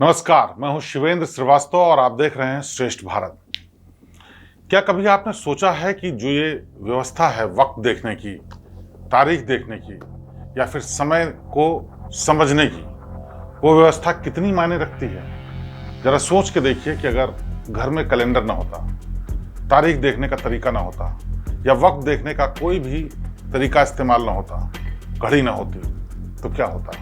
नमस्कार, मैं हूं शिवेंद्र श्रीवास्तव और आप देख रहे हैं श्रेष्ठ भारत। क्या कभी आपने सोचा है कि जो ये व्यवस्था है वक्त देखने की, तारीख देखने की या फिर समय को समझने की, वो व्यवस्था कितनी मायने रखती है? जरा सोच के देखिए कि अगर घर में कैलेंडर ना होता, तारीख देखने का तरीका ना होता या वक्त देखने का कोई भी तरीका इस्तेमाल ना होता, घड़ी ना होती, तो क्या होता?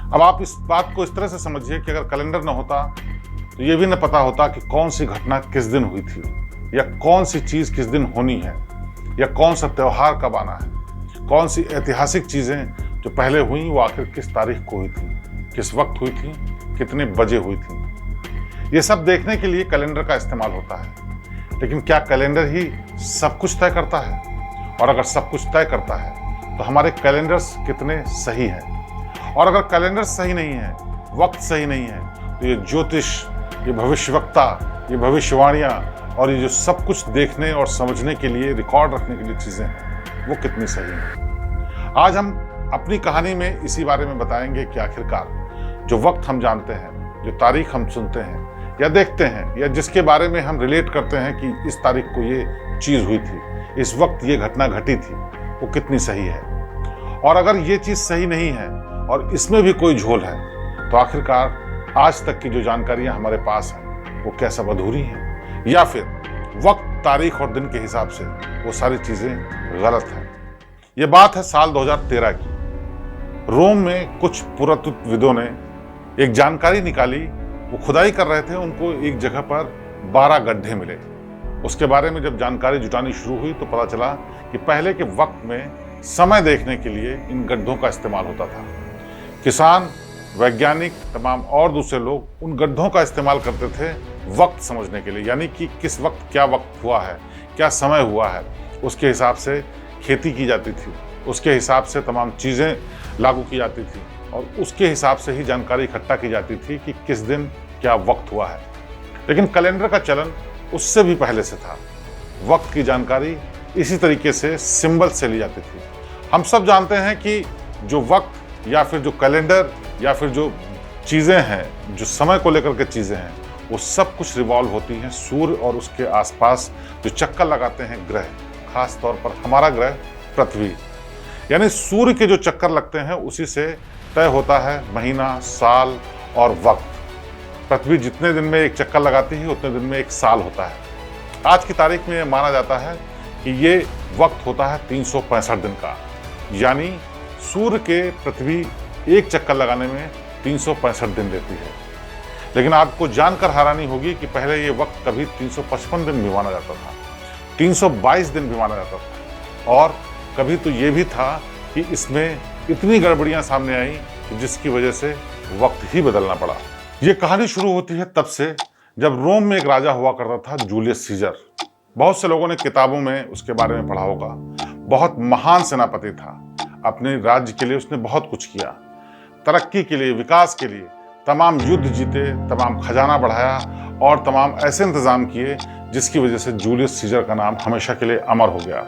अब आप इस बात को इस तरह से समझिए कि अगर कैलेंडर ना होता तो ये भी न पता होता कि कौन सी घटना किस दिन हुई थी या कौन सी चीज़ किस दिन होनी है या कौन सा त्यौहार कब आना है, कौन सी ऐतिहासिक चीज़ें जो पहले हुई वो आखिर किस तारीख को हुई थी, किस वक्त हुई थी, कितने बजे हुई थी। ये सब देखने के लिए कैलेंडर का इस्तेमाल होता है। लेकिन क्या कैलेंडर ही सब कुछ तय करता है? और अगर सब कुछ तय करता है तो हमारे कैलेंडर्स कितने सही हैं? और अगर कैलेंडर सही नहीं है, वक्त सही नहीं है, तो ये ज्योतिष, ये भविष्यवक्ता, ये भविष्यवाणियाँ और ये जो सब कुछ देखने और समझने के लिए, रिकॉर्ड रखने के लिए चीज़ें हैं, वो कितनी सही हैं? आज हम अपनी कहानी में इसी बारे में बताएंगे कि आखिरकार जो वक्त हम जानते हैं, जो तारीख हम सुनते हैं या देखते हैं या जिसके बारे में हम रिलेट करते हैं कि इस तारीख को ये चीज़ हुई थी, इस वक्त ये घटना घटी थी, वो कितनी सही है। और अगर ये चीज़ सही नहीं है और इसमें भी कोई झोल है, तो आखिरकार आज तक की जो जानकारियां हमारे पास हैं वो क्या सब अधूरी हैं या फिर वक्त, तारीख और दिन के हिसाब से वो सारी चीज़ें गलत हैं। ये बात है साल 2013 की। रोम में कुछ पुरातत्वविदों ने एक जानकारी निकाली। वो खुदाई कर रहे थे, उनको एक जगह पर 12 गड्ढे मिले। उसके बारे में जब जानकारी जुटानी शुरू हुई तो पता चला कि पहले के वक्त में समय देखने के लिए इन गड्ढों का इस्तेमाल होता था। किसान, वैज्ञानिक, तमाम और दूसरे लोग उन गड्ढों का इस्तेमाल करते थे वक्त समझने के लिए, यानी कि किस वक्त क्या वक्त हुआ है, क्या समय हुआ है, उसके हिसाब से खेती की जाती थी, उसके हिसाब से तमाम चीज़ें लागू की जाती थी और उसके हिसाब से ही जानकारी इकट्ठा की जाती थी कि किस दिन क्या वक्त हुआ है। लेकिन कैलेंडर का चलन उससे भी पहले से था। वक्त की जानकारी इसी तरीके से सिंबल से ली जाती थी। हम सब जानते हैं कि जो वक्त या फिर जो कैलेंडर या फिर जो चीज़ें हैं, जो समय को लेकर के चीज़ें हैं, वो सब कुछ रिवॉल्व होती हैं सूर्य और उसके आसपास जो चक्कर लगाते हैं ग्रह, खास तौर पर हमारा ग्रह पृथ्वी, यानी सूर्य के जो चक्कर लगते हैं उसी से तय होता है महीना, साल और वक्त। पृथ्वी जितने दिन में एक चक्कर लगाती है उतने दिन में एक साल होता है। आज की तारीख में यह माना जाता है कि ये वक्त होता है 365 दिन का, यानी सूर्य के पृथ्वी एक चक्कर लगाने में 365 दिन लेती है। लेकिन आपको जानकर हैरानी होगी कि पहले ये वक्त कभी 355 दिन भी माना जाता था, 322 दिन भी माना जाता था और कभी तो ये भी था कि इसमें इतनी गड़बड़ियां सामने आई कि जिसकी वजह से वक्त ही बदलना पड़ा। ये कहानी शुरू होती है तब से जब रोम में एक राजा हुआ करता था, जूलियस सीजर। बहुत से लोगों ने किताबों में उसके बारे में पढ़ा होगा। बहुत महान सेनापति था। अपने राज्य के लिए उसने बहुत कुछ किया, तरक्की के लिए, विकास के लिए तमाम युद्ध जीते, तमाम खजाना बढ़ाया और तमाम ऐसे इंतजाम किए जिसकी वजह से जूलियस सीजर का नाम हमेशा के लिए अमर हो गया।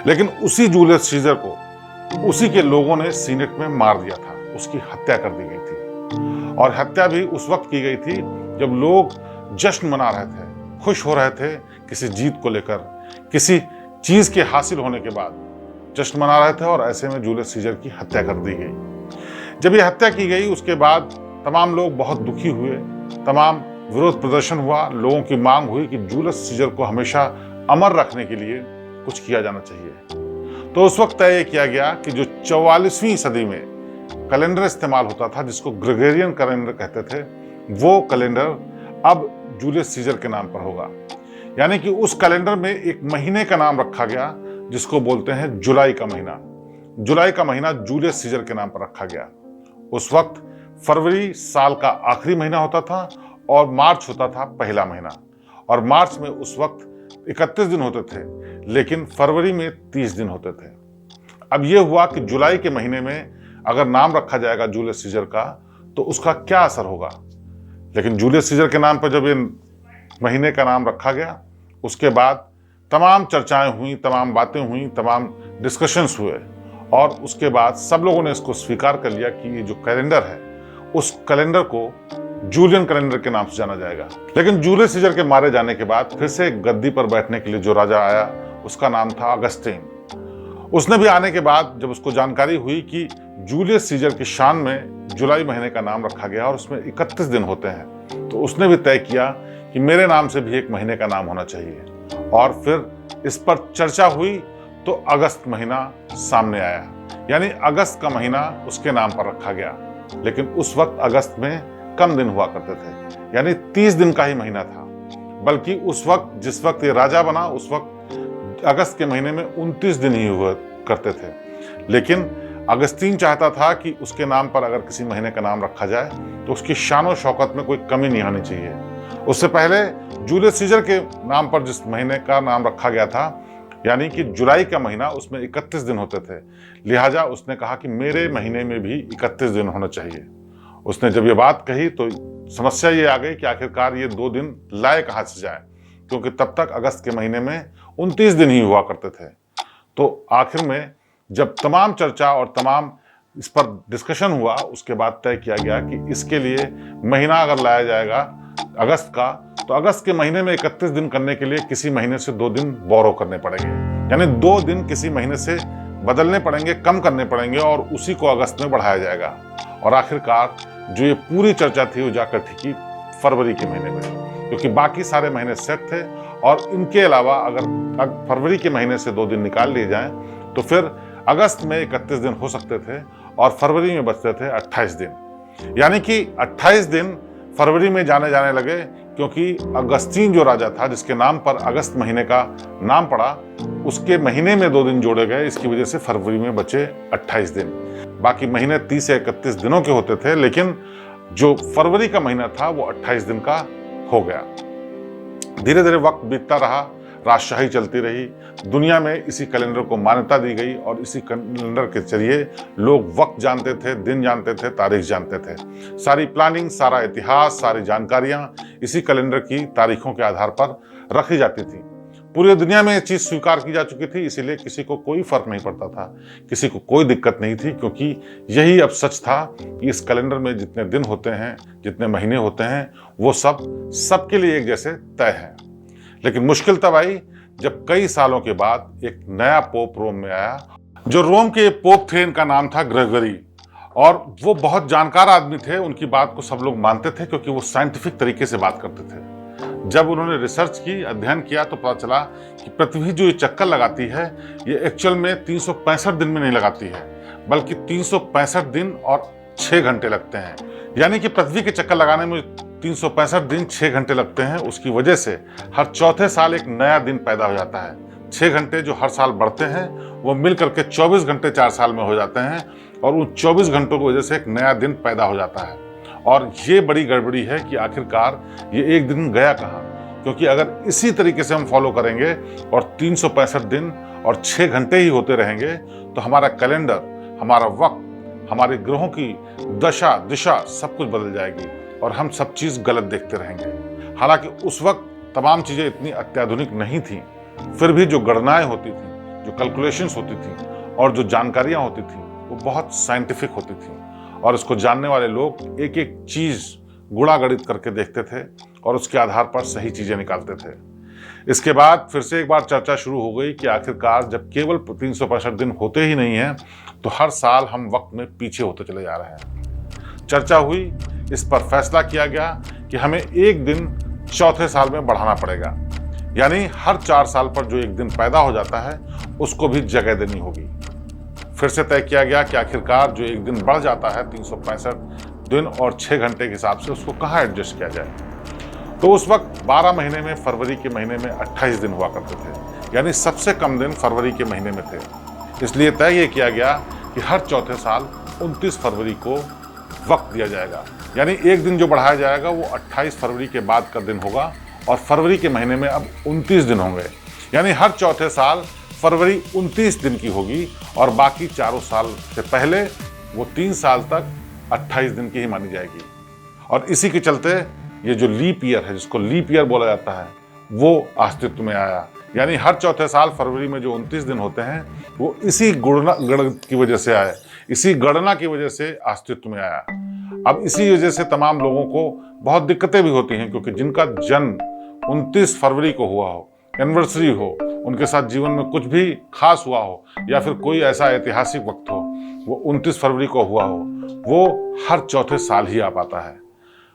लेकिन उसी जूलियस सीजर को उसी के लोगों ने सीनेट में मार दिया था, उसकी हत्या कर दी गई थी। और हत्या भी उस वक्त की गई थी जब लोग जश्न मना रहे थे, खुश हो रहे थे किसी जीत को लेकर, किसी चीज के हासिल होने के बाद जश्न मना रहे थे और ऐसे में जूलियस सीजर की हत्या कर दी गई। जब ये हत्या की गई उसके बाद तमाम लोग बहुत दुखी हुए, तमाम विरोध प्रदर्शन हुआ, लोगों की मांग हुई कि जूलियस सीजर को हमेशा अमर रखने के लिए कुछ किया जाना चाहिए। तो उस वक्त तय किया गया कि जो 44वीं सदी में कैलेंडर इस्तेमाल होता था, जिसको ग्रेगोरियन कैलेंडर कहते थे, वो कैलेंडर अब जूलियस सीजर के नाम पर होगा। यानी कि उस कैलेंडर में एक महीने का नाम रखा गया जिसको बोलते हैं जुलाई का महीना। जुलाई का महीना जूलियस सीजर के नाम पर रखा गया। उस वक्त फरवरी साल का आखिरी महीना होता था और मार्च होता था पहला महीना। और मार्च में उस वक्त 31 दिन होते थे, लेकिन फरवरी में 30 दिन होते थे। अब यह हुआ कि जुलाई के महीने में अगर नाम रखा जाएगा जूलियस सीजर का तो उसका क्या असर होगा। लेकिन जूलियस सीजर के नाम पर जब ये महीने का नाम रखा गया, उसके बाद तमाम चर्चाएं हुई, तमाम बातें हुई, तमाम डिस्कशंस हुए और उसके बाद सब लोगों ने इसको स्वीकार कर लिया कि ये जो कैलेंडर है उस कैलेंडर को जूलियन कैलेंडर के नाम से जाना जाएगा। लेकिन जूलियस सीजर के मारे जाने के बाद फिर से गद्दी पर बैठने के लिए जो राजा आया उसका नाम था अगस्तीन। उसने भी आने के बाद जब उसको जानकारी हुई कि जूलियस सीजर की शान में जुलाई महीने का नाम रखा गया और उसमें 31 दिन होते हैं, तो उसने भी तय किया कि मेरे नाम से भी एक महीने का नाम होना चाहिए। और फिर इस पर चर्चा हुई तो अगस्त महीना सामने आया, यानी अगस्त का महीना उसके नाम पर रखा गया। लेकिन उस वक्त अगस्त में कम दिन हुआ करते थे, यानी 30 दिन का ही महीना था। बल्कि उस वक्त जिस वक्त ये राजा बना उस वक्त अगस्त के महीने में 29 दिन ही हुआ करते थे। लेकिन अगस्तीन चाहता था कि उसके नाम पर अगर किसी महीने का नाम रखा जाए तो उसकी शान और शौकत में कोई कमी नहीं आनी चाहिए। उससे पहले जूलियस सीजर के नाम पर जिस महीने का नाम रखा गया था, यानी कि जुलाई का महीना, उसमें 31 दिन होते थे। लिहाजा उसने कहा कि मेरे महीने में भी 31 दिन होना चाहिए। उसने जब ये बात कही तो समस्या ये आ गई कि आखिरकार ये 2 दिन लाए कहाँ से जाए, क्योंकि तब तक अगस्त के महीने में 29 दिन ही हुआ करते थे। तो आखिर में जब तमाम चर्चा और तमाम इस पर डिस्कशन हुआ, उसके बाद तय किया गया कि इसके लिए महीना अगर लाया जाएगा अगस्त का, तो अगस्त के महीने में 31 दिन करने के लिए किसी महीने से 2 दिन बोरो करने पड़ेंगे, यानी 2 दिन किसी महीने से बदलने पड़ेंगे, कम करने पड़ेंगे और उसी को अगस्त में बढ़ाया जाएगा। और आखिरकार जो ये पूरी चर्चा थी वो जाकर ठिकी फरवरी के महीने में, क्योंकि बाकी सारे महीने सेट थे और इनके अलावा अगर फरवरी के महीने से 2 दिन निकाल लिए जाएं तो फिर अगस्त में 31 दिन हो सकते थे और फरवरी में बचते थे 28 दिन। यानी कि 28 दिन फरवरी में जाने लगे, क्योंकि अगस्तीन जो राजा था जिसके नाम पर अगस्त महीने का नाम पड़ा, उसके महीने में 2 दिन जोड़े गए। इसकी वजह से फरवरी में बचे 28 दिन। बाकी महीने 30 से 31 दिनों के होते थे, लेकिन जो फरवरी का महीना था वो 28 दिन का हो गया। धीरे धीरे वक्त बीतता रहा, राजशाही चलती रही, दुनिया में इसी कैलेंडर को मान्यता दी गई और इसी कैलेंडर के जरिए लोग वक्त जानते थे, दिन जानते थे, तारीख जानते थे। सारी प्लानिंग, सारा इतिहास, सारी जानकारियां इसी कैलेंडर की तारीखों के आधार पर रखी जाती थी। पूरी दुनिया में ये चीज़ स्वीकार की जा चुकी थी, इसीलिए किसी को कोई फर्क नहीं पड़ता था, किसी को कोई दिक्कत नहीं थी, क्योंकि यही अब सच था कि इस कैलेंडर में जितने दिन होते हैं, जितने महीने होते हैं, वो सबके लिए एक जैसे तय है। लेकिन मुश्किल तब आई जब कई सालों के बाद एक नया पोप रोम में आया। जो रोम के पोप थे, इनका नाम था ग्रेगरी, और वो बहुत जानकार आदमी थे। उनकी बात को सब लोग मानते थे क्योंकि वो साइंटिफिक तरीके से बात करते थे। जब उन्होंने रिसर्च की, अध्ययन किया, तो पता चला कि पृथ्वी जो ये चक्कर लगाती है ये एक्चुअल में 365 दिन में नहीं लगाती है, बल्कि 365 दिन और 6 घंटे लगते हैं। यानी कि पृथ्वी के चक्कर लगाने में 365 दिन 6 घंटे लगते हैं। उसकी वजह से हर चौथे साल एक नया दिन पैदा हो जाता है। 6 घंटे जो हर साल बढ़ते हैं वो मिल करके 24 घंटे 4 साल में हो जाते हैं, और उन 24 घंटों की वजह से एक नया दिन पैदा हो जाता है। और ये बड़ी गड़बड़ी है कि आखिरकार ये एक दिन गया कहाँ, क्योंकि अगर इसी तरीके से हम फॉलो करेंगे और 365 दिन और 6 घंटे ही होते रहेंगे तो हमारा कैलेंडर, हमारा वक्त, हमारे ग्रहों की दशा दिशा सब कुछ बदल जाएगी और हम सब चीज़ गलत देखते रहेंगे। हालांकि उस वक्त तमाम चीज़ें इतनी अत्याधुनिक नहीं थीं, फिर भी जो गणनाएं होती थीं, जो कैलकुलेशंस होती थीं और जो जानकारियां होती थीं वो बहुत साइंटिफिक होती थीं, और इसको जानने वाले लोग एक एक चीज़ गुणा गणित करके देखते थे और उसके आधार पर सही चीज़ें निकालते थे। इसके बाद फिर से एक बार चर्चा शुरू हो गई कि आखिरकार जब केवल 365 दिन होते ही नहीं हैं तो हर साल हम वक्त में पीछे होते चले जा रहे हैं। चर्चा हुई, इस पर फैसला किया गया कि हमें एक दिन चौथे साल में बढ़ाना पड़ेगा, यानी हर 4 साल पर जो एक दिन पैदा हो जाता है उसको भी जगह देनी होगी। फिर से तय किया गया कि आखिरकार जो एक दिन बढ़ जाता है 365 दिन और 6 घंटे के हिसाब से, उसको कहाँ एडजस्ट किया जाए। तो उस वक्त 12 महीने में फरवरी के महीने में 28 दिन हुआ करते थे, यानी सबसे कम दिन फरवरी के महीने में थे। इसलिए तय ये किया गया कि हर चौथे साल 29 फरवरी को वक्त दिया जाएगा, यानी एक दिन जो बढ़ाया जाएगा वो 28 फरवरी के बाद का दिन होगा और फरवरी के महीने में अब 29 दिन होंगे। यानी हर चौथे साल फरवरी 29 दिन की होगी और बाकी चारों साल से पहले वो 3 साल तक 28 दिन की ही मानी जाएगी। और इसी के चलते ये जो लीप ईयर है, जिसको लीप ईयर बोला जाता है, वो अस्तित्व में आया। यानी हर चौथे साल फरवरी में जो 29 दिन होते हैं वो इसी गणित की वजह से आए। इसी गणना की वजह से अस्तित्व में आया। अब इसी वजह से तमाम लोगों को बहुत दिक्कतें भी होती हैं, क्योंकि जिनका जन्म 29 फरवरी को हुआ हो, एनिवर्सरी हो, उनके साथ जीवन में कुछ भी खास हुआ हो या फिर कोई ऐसा ऐतिहासिक वक्त हो, वो 29 फरवरी को हुआ हो, वो हर चौथे साल ही आ पाता है।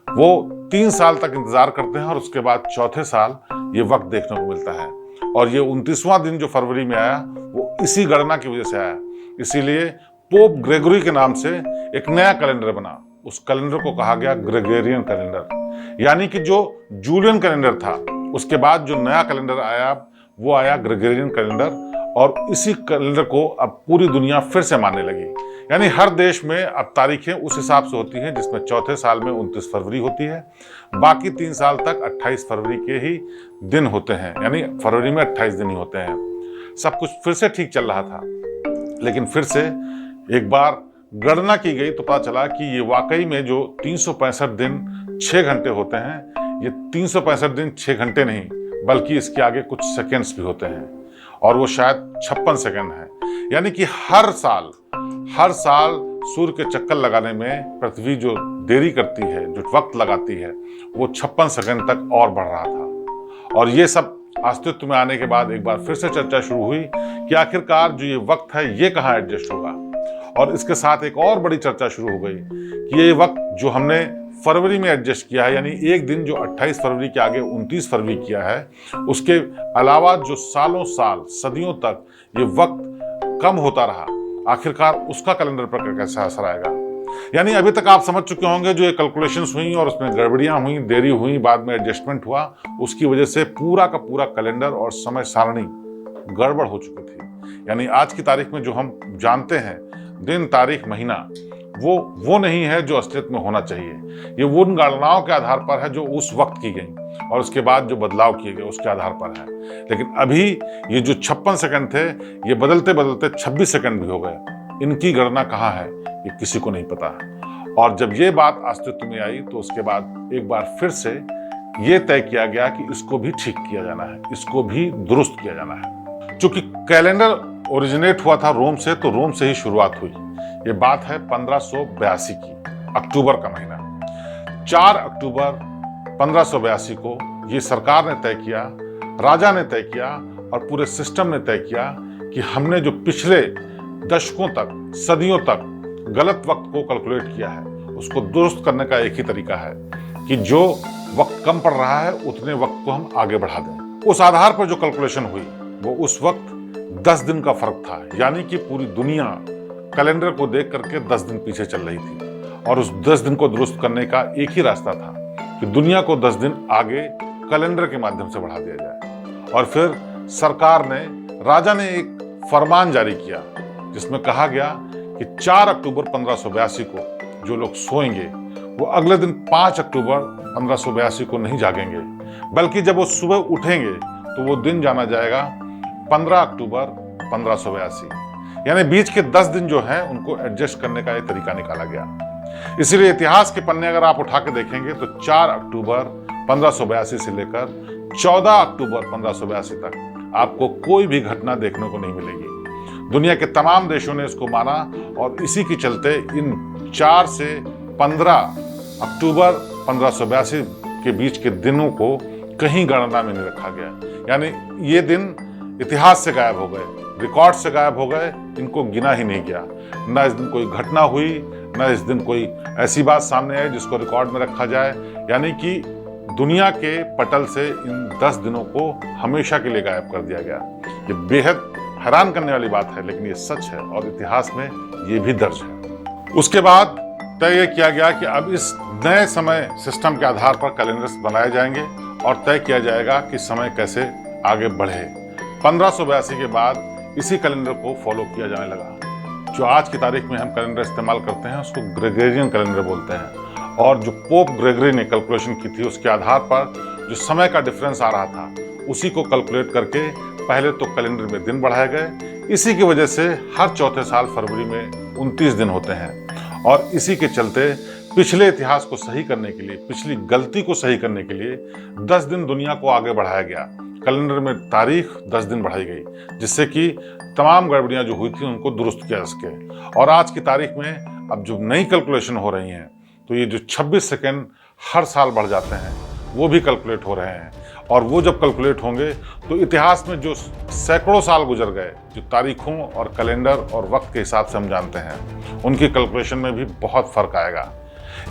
वो 3 साल तक इंतजार करते हैं और उसके बाद चौथे साल ये वक्त देखने को मिलता है। और ये 29वां दिन जो फरवरी में आया वो इसी गणना की वजह से आया। इसीलिए पोप ग्रेगरी के नाम से एक नया कैलेंडर बना। उस कैलेंडर को कहा गया ग्रेगोरियन कैलेंडर, यानी कि जो जूलियन कैलेंडर था उसके बाद जो नया कैलेंडर आया वो आया ग्रेगोरियन कैलेंडर। और इसी कैलेंडर को अब पूरी दुनिया फिर से मानने लगी। यानी हर देश में अब तारीखें उस हिसाब से होती हैं, जिसमें चौथे साल में 29 फरवरी होती है, बाकी 3 साल तक 28 फरवरी के ही दिन होते हैं। यानी फरवरी में 28 दिन ही होते हैं। सब कुछ फिर से ठीक चल रहा था, लेकिन फिर से एक बार गणना की गई तो पता चला कि ये वाकई में जो 365 दिन 6 घंटे होते हैं, ये 365 दिन 6 घंटे नहीं, बल्कि इसके आगे कुछ सेकेंड्स भी होते हैं, और वो शायद 56 सेकेंड है। यानी कि हर साल सूर्य के चक्कर लगाने में पृथ्वी जो देरी करती है, जो वक्त लगाती है, वो 56 सेकेंड तक और बढ़ रहा था। और ये सब अस्तित्व में आने के बाद एक बार फिर से चर्चा शुरू हुई कि आखिरकार जो ये वक्त है ये कहाँ एडजस्ट होगा। और इसके साथ एक और बड़ी चर्चा शुरू हो गई कि ये वक्त जो हमने फरवरी में एडजस्ट किया है, यानी एक दिन जो 28 फरवरी के आगे 29 फरवरी किया है, उसके अलावा जो सालों साल सदियों तक ये वक्त कम होता रहा, आखिरकार उसका कैलेंडर पर कैसा असर आएगा। यानी अभी तक आप समझ चुके होंगे जो ये कैलकुलेशंस हुई और उसमें गड़बड़ियां हुई, देरी हुई, बाद में एडजस्टमेंट हुआ, उसकी वजह से पूरा का पूरा कैलेंडर और समय सारणी गड़बड़ हो चुकी थी। यानी आज की तारीख में जो हम जानते हैं दिन, तारीख, महीना, वो नहीं है जो असलियत में होना चाहिए। ये उन गणनाओं के आधार पर है जो उस वक्त की गई और उसके बाद जो बदलाव किए गए उसके आधार पर है। लेकिन अभी ये जो 56 सेकंड थे, ये बदलते बदलते 26 सेकंड भी हो गए। इनकी गणना कहाँ है ये किसी को नहीं पता। और जब ये बात अस्तित्व में आई तो उसके बाद एक बार फिर से ये तय किया गया कि इसको भी ठीक किया जाना है, इसको भी दुरुस्त किया जाना है। चूंकि कैलेंडर ओरिजिनेट हुआ था रोम से, तो रोम से ही शुरुआत हुई। ये बात है 1582 की, अक्टूबर का महीना। 4 अक्टूबर 1582 को ये सरकार ने तय किया, राजा ने तय किया और पूरे सिस्टम ने तय किया कि हमने जो पिछले दशकों तक, सदियों तक गलत वक्त को कैलकुलेट किया है, उसको दुरुस्त करने का एक ही तरीका है कि जो वक्त कम पड़ रहा है उतने वक्त को हम आगे बढ़ा दें। उस आधार पर जो कैलकुलेशन हुई वो उस वक्त 10 दिन का फर्क था। यानी कि पूरी दुनिया कैलेंडर को देख करके 10 दिन पीछे चल रही थी और उस 10 दिन को दुरुस्त करने का एक ही रास्ता था कि दुनिया को 10 दिन आगे कैलेंडर के माध्यम से बढ़ा दिया जाए। और फिर सरकार ने, राजा ने एक फरमान जारी किया जिसमें कहा गया कि 4 अक्टूबर 1582 को जो लोग सोएंगे वो अगले दिन 5 अक्टूबर 1582 को नहीं जागेंगे, बल्कि जब वो सुबह उठेंगे तो वो दिन जाना जाएगा 15 अक्टूबर 1582। यानी बीच के 10 दिन जो हैं उनको एडजस्ट करने का एक तरीका निकाला गया। इसीलिए इतिहास के पन्ने अगर आप उठा के देखेंगे तो 4 अक्टूबर 1582 से लेकर 14 अक्टूबर 1582 तक आपको कोई भी घटना देखने को नहीं मिलेगी। दुनिया के तमाम देशों ने इसको माना और इसी के चलते इन 4 से 15 अक्टूबर 1582 के बीच के दिनों को कहीं गणना में नहीं रखा गया। यानी ये दिन इतिहास से गायब हो गए, रिकॉर्ड से गायब हो गए, इनको गिना ही नहीं गया। न इस दिन कोई घटना हुई, न इस दिन कोई ऐसी बात सामने आई जिसको रिकॉर्ड में रखा जाए। यानी कि दुनिया के पटल से इन 10 दिनों को हमेशा के लिए गायब कर दिया गया। ये बेहद हैरान करने वाली बात है, लेकिन ये सच है और इतिहास में ये भी दर्ज है। उसके बाद तय किया गया कि अब इस नए समय सिस्टम के आधार पर कैलेंडर्स बनाए जाएंगे और तय किया जाएगा कि समय कैसे आगे बढ़े। 1582 के बाद इसी कैलेंडर को फॉलो किया जाने लगा। जो आज की तारीख में हम कैलेंडर इस्तेमाल करते हैं उसको ग्रेगोरियन कैलेंडर बोलते हैं। और जो पोप ग्रेगरी ने कैलकुलेशन की थी उसके आधार पर जो समय का डिफरेंस आ रहा था उसी को कैलकुलेट करके पहले तो कैलेंडर में दिन बढ़ाए गए। इसी की वजह से हर चौथे साल फरवरी में 29 दिन होते हैं। और इसी के चलते पिछले इतिहास को सही करने के लिए, पिछली गलती को सही करने के लिए 10 दिन दुनिया को आगे बढ़ाया गया। कैलेंडर में तारीख 10 दिन बढ़ाई गई, जिससे कि तमाम गड़बड़ियां जो हुई थी उनको दुरुस्त किया जा सके। और आज की तारीख में अब जो नई कैलकुलेशन हो रही हैं, तो ये जो 26 सेकंड हर साल बढ़ जाते हैं वो भी कैलकुलेट हो रहे हैं। और वो जब कैलकुलेट होंगे तो इतिहास में जो सैकड़ों साल गुजर गए, जो तारीखों और कैलेंडर और वक्त के हिसाब से हम जानते हैं, उनकी कैलकुलेशन में भी बहुत फर्क आएगा।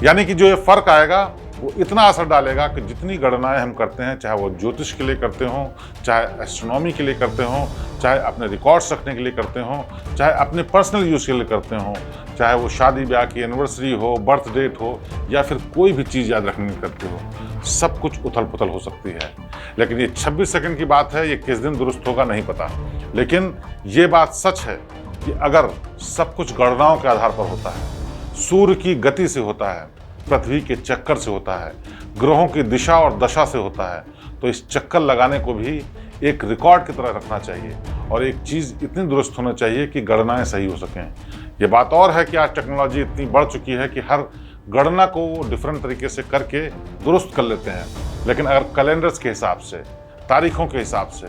यानी कि जो ये फर्क आएगा वो इतना असर डालेगा कि जितनी गणनाएं हम करते हैं, चाहे वो ज्योतिष के लिए करते हों, चाहे एस्ट्रोनॉमी के लिए करते हों, चाहे अपने रिकॉर्ड्स रखने के लिए करते हों, चाहे अपने पर्सनल यूज़ के लिए करते हों, चाहे वो शादी ब्याह की एनिवर्सरी हो, बर्थ डेट हो, या फिर कोई भी चीज़ याद रखने की करते हो, सब कुछ उथल पुथल हो सकती है। लेकिन ये 26 सेकंड की बात है, ये किस दिन दुरुस्त होगा नहीं पता। लेकिन ये बात सच है कि अगर सब कुछ गणनाओं के आधार पर होता है, सूर्य की गति से होता है, पृथ्वी के चक्कर से होता है, ग्रहों की दिशा और दशा से होता है, तो इस चक्कर लगाने को भी एक रिकॉर्ड की तरह रखना चाहिए और एक चीज़ इतनी दुरुस्त होना चाहिए कि गणनाएं सही हो सकें। ये बात और है कि आज टेक्नोलॉजी इतनी बढ़ चुकी है कि हर गणना को डिफरेंट तरीके से करके दुरुस्त कर लेते हैं। लेकिन अगर कैलेंडर्स के हिसाब से, तारीखों के हिसाब से,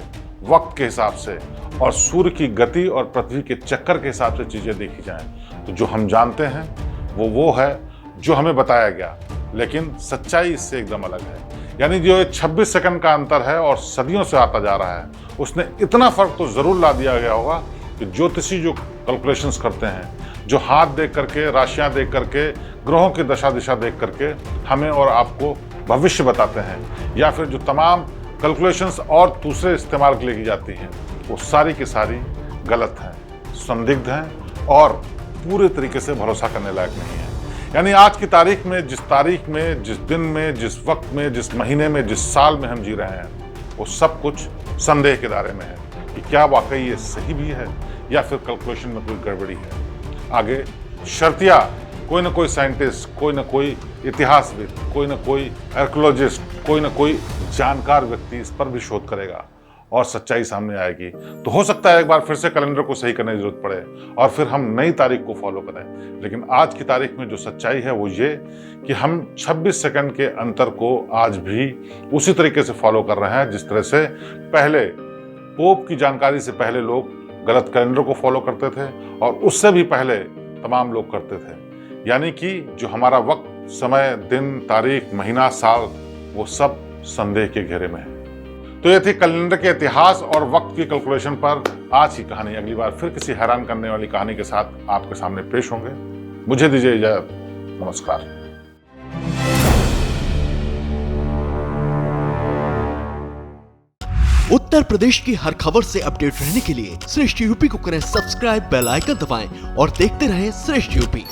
वक्त के हिसाब से और सूर्य की गति और पृथ्वी के चक्कर के हिसाब से चीज़ें देखी जाएं, तो जो हम जानते हैं वो है जो हमें बताया गया, लेकिन सच्चाई इससे एकदम अलग है। यानी जो 26 सेकंड का अंतर है और सदियों से आता जा रहा है, उसने इतना फर्क तो जरूर ला दिया गया होगा कि ज्योतिषी जो कैलकुलेशंस करते हैं, जो हाथ देख करके, राशियां देख करके, ग्रहों की दशा दिशा देख करके हमें और आपको भविष्य बताते हैं, या फिर जो तमाम कैलकुलेशंस और दूसरे इस्तेमाल के लिए की जाती हैं, वो सारी की सारी गलत हैं, संदिग्ध हैं और पूरे तरीके से भरोसा करने लायक नहीं है। यानी आज की तारीख में, जिस तारीख में, जिस दिन में, जिस वक्त में, जिस महीने में, जिस साल में हम जी रहे हैं, वो सब कुछ संदेह के दायरे में है कि क्या वाकई ये सही भी है या फिर कैलकुलेशन में कोई गड़बड़ी है। आगे शर्तिया कोई ना कोई साइंटिस्ट, कोई ना कोई इतिहासविद, कोई ना कोई आर्कियोलॉजिस्ट, कोई ना कोई जानकार व्यक्ति इस पर भी शोध करेगा और सच्चाई सामने आएगी। तो हो सकता है एक बार फिर से कैलेंडर को सही करने की जरूरत पड़े और फिर हम नई तारीख को फॉलो करें। लेकिन आज की तारीख में जो सच्चाई है वो ये कि हम 26 सेकंड के अंतर को आज भी उसी तरीके से फॉलो कर रहे हैं जिस तरह से पहले पोप की जानकारी से पहले लोग गलत कैलेंडर को फॉलो करते थे और उससे भी पहले तमाम लोग करते थे। यानी कि जो हमारा वक्त, समय, दिन, तारीख, महीना, साल, वो सब संदेह के घेरे में है। तो ये थी कैलेंडर के इतिहास और वक्त की कैलकुलेशन पर आज की कहानी। अगली बार फिर किसी हैरान करने वाली कहानी के साथ आपके सामने पेश होंगे। मुझे दीजिए इजाजत। नमस्कार। उत्तर प्रदेश की हर खबर से अपडेट रहने के लिए श्रेष्ठ यूपी को करें सब्सक्राइब, बेल आइकन दबाएं और देखते रहें श्रेष्ठ यूपी।